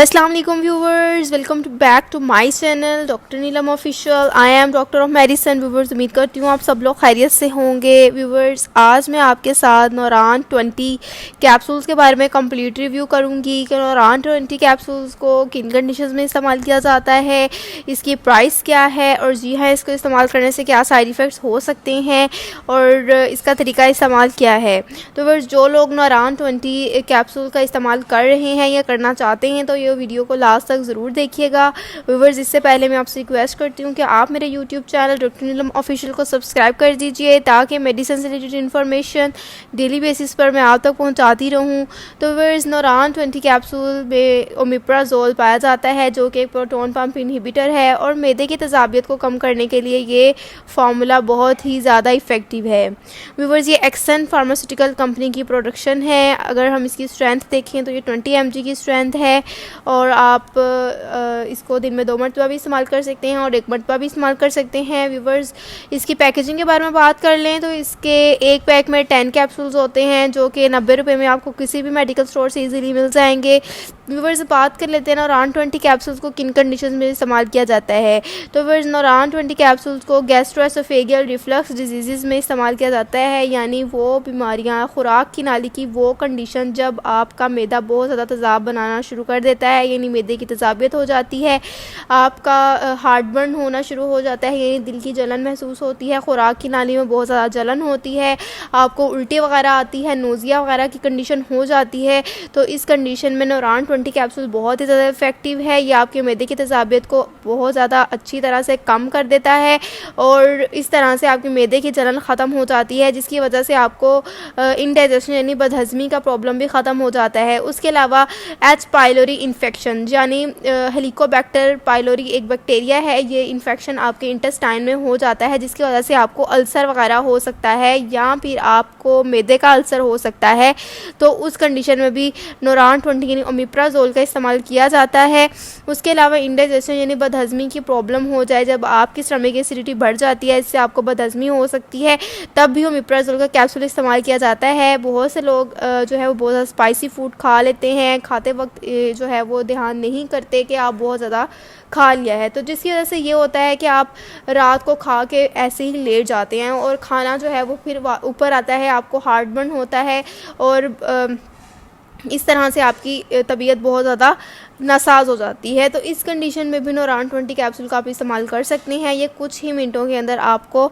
अस्सलाम वालेकुम viewers, welcome to back to my channel doctor Neelam official. I'm doctor of medicine. Viewers, उम्मीद करती हूँ आप सब लोग खैरियत से होंगे। व्यूवर्स, आज मैं आपके साथ noran-20 कैप्सूल्स के बारे में कंप्लीट रिव्यू करूँगी कि noran-20 कैप्सूल्स को किन कंडीशंस में इस्तेमाल किया जाता है, इसकी प्राइस क्या है और जी हाँ, इसको इस्तेमाल करने से क्या साइड इफ़ेक्ट्स हो सकते हैं और इसका तरीका इस्तेमाल क्या है। तो व्यूवर्स, जो लोग noran-20 कैप्सूल का इस्तेमाल कर रहे हैं या करना चाहते हैं तो ये वीडियो को लास्ट तक ज़रूर देखिएगा। व्यूवर्स, इससे पहले मैं आपसे रिक्वेस्ट करती हूँ कि आप मेरे YouTube channel doctor Neelam official को सब्सक्राइब कर दीजिए ताकि मेडिसिन से रिलेटेड इन्फॉर्मेशन डेली बेसिस पर मैं आप तक पहुँचाती रहूँ। तो व्यूवर्स, noran-20 कैप्सूल में ओमेप्राजोल पाया जाता है जो कि एक प्रोटॉन पंप इनहिबिटर है और मैदे की तेज़ाबियत को कम करने के लिए ये फार्मूला बहुत ही ज़्यादा इफ़ेक्टिव है। व्यूवर्स, ये एक्सन फार्मास्यूटिकल कंपनी की प्रोडक्शन है। अगर हम इसकी स्ट्रेंथ देखें तो ये 20 mg की स्ट्रेंथ है और आप इसको दिन में 2 मरतबा भी इस्तेमाल कर सकते हैं और 1 मरतबा भी इस्तेमाल कर सकते हैं। व्यूवर्स, इसकी पैकेजिंग के बारे में बात कर लें तो इसके एक पैक में 10 कैप्सूल्स होते हैं जो कि 90 रुपये में आपको किसी भी मेडिकल स्टोर से इजीली मिल जाएंगे। व्यूवर्स, बात कर लेते हैं noran-20 कैप्सूल्स को किन कंडीशंस में इस्तेमाल किया जाता है। तो व्यूवर्स, noran-20 कैप्सूल्स को गैस्ट्रोएसोफेजियल रिफ्लक्स डिजीज़ में इस्तेमाल किया जाता है, यानी वो बीमारियां, खुराक की नाली की वो कंडीशन जब आपका मैदा बहुत ज़्यादा तेज़ाब बनाना शुरू कर देता है, यानी मैदे की तेज़ाबियत हो जाती है, आपका हार्टबर्न होना शुरू हो जाता है, यानी दिल की जलन महसूस होती है, खुराक की नाली में बहुत ज़्यादा जलन होती है, आपको उल्टी वगैरह आती है, नोज़िया वगैरह की कंडीशन हो जाती है। तो इस कंडीशन में noran-20 कैप्सूल बहुत ही ज़्यादा इफ़ेक्टिव है। ये आपके मैदे की तेज़ाबियत को बहुत ज़्यादा अच्छी तरह से कम कर देता है और इस तरह से आपके मैदे की जलन ख़त्म हो जाती है, जिसकी वजह से आपको इंडाइजेशन यानी बदहज़मी का प्रॉब्लम भी ख़त्म हो जाता है। उसके अलावा एच पाइलोरी इन्फेक्शन यानी हेलिकोबैक्टर पाइलोरी एक बैक्टीरिया है, ये इन्फेक्शन आपके इंटेस्टाइन में हो जाता है जिसकी वजह से आपको अल्सर वगैरह हो सकता है या फिर आपको मैदे का अल्सर हो सकता है। तो उस कंडीशन में भी noran-20 यानी ओमेप्राजोल का इस्तेमाल किया जाता है। उसके अलावा इंडाइजेशन यानी बदहज़मी की प्रॉब्लम हो जाए, जब आपकी स्टमक एसिडिटी बढ़ जाती है, इससे आपको बदहज़मी हो सकती है, तब भी ओमेप्राजोल का कैप्सूल इस्तेमाल किया जाता है। बहुत से लोग जो है वो बहुत ज़्यादा स्पाइसी फूड खा लेते हैं, खाते वक्त जो है वो ध्यान नहीं करते कि आप बहुत ज़्यादा खा लिया है, तो जिसकी वजह से ये होता है कि आप रात को खा के ऐसे ही लेट जाते हैं और खाना जो है वो फिर ऊपर आता है, आपको हार्टबर्न होता है और इस तरह से आपकी तबीयत बहुत ज़्यादा नासाज हो जाती है। तो इस कंडीशन में भी noran-20 कैप्सूल का आप इस्तेमाल कर सकते हैं। ये कुछ ही मिनटों के अंदर आपको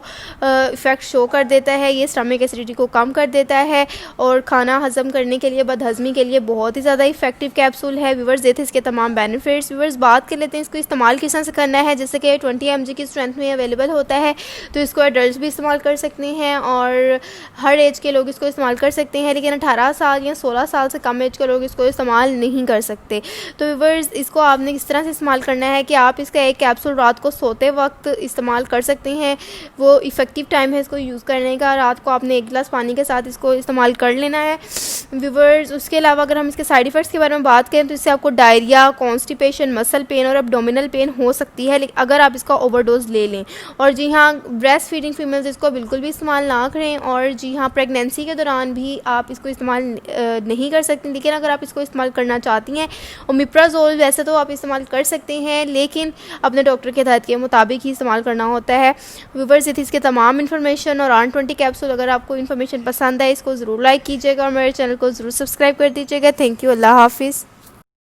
इफ़ेक्ट शो कर देता है, ये स्टमक एसिडिटी को कम कर देता है और खाना हज़म करने के लिए, बदहज़मी के लिए बहुत ही ज़्यादा इफ़ेक्टिव कैप्सूल है। व्यूवर्स, ये थे इसके तमाम बेनिफिट्स। व्यूवर्स, बात कर लेते हैं इसको इस्तेमाल किस तरह से करना है। जैसे कि 20 mg की स्ट्रेंथ में अवेलेबल होता है, तो इसको एडल्ट भी इस्तेमाल कर सकते हैं और हर एज के लोग इसको इस्तेमाल कर सकते हैं, लेकिन 18 साल या 16 साल से कम एज के लोग इसको इस्तेमाल नहीं कर सकते। तो व्यूवर्स, इसको आपने किस तरह से इस्तेमाल करना है कि आप इसका एक कैप्सूल रात को सोते वक्त इस्तेमाल कर सकते हैं, वो इफ़ेक्टिव टाइम है इसको यूज़ करने का। रात को आपने 1 गिलास पानी के साथ इसको इस्तेमाल कर लेना है। व्यूवर्स, उसके अलावा अगर हम इसके साइड इफ़ेक्ट्स के बारे में बात करें तो इससे आपको डायरिया, कॉन्स्टिपेशन, मसल पेन और एब्डोमिनल पेन हो सकती है अगर आप इसका ओवरडोज ले लें। और जी हाँ, ब्रेस्ट फीडिंग फीमेल्स इसको बिल्कुल भी इस्तेमाल ना करें और जी हाँ, प्रेगनेंसी के दौरान भी आप इसको इस्तेमाल नहीं कर सकते, लेकिन अगर आप इसको इस्तेमाल करना चाहती हैं, ओमेप्राजोल वैसे तो आप इस्तेमाल कर सकते हैं लेकिन अपने डॉक्टर के हिदायत के मुताबिक ही इस्तेमाल करना होता है। व्यूवर्स, ये थी इसके तमाम इन्फॉर्मेशन और noran-20 कैप्सूल। अगर आपको इन्फॉर्मेशन पसंद है इसको ज़रूर लाइक कीजिएगा और मेरे चैनल को ज़रूर सब्सक्राइब कर दीजिएगा। थैंक यू, अल्लाह हाफिज़।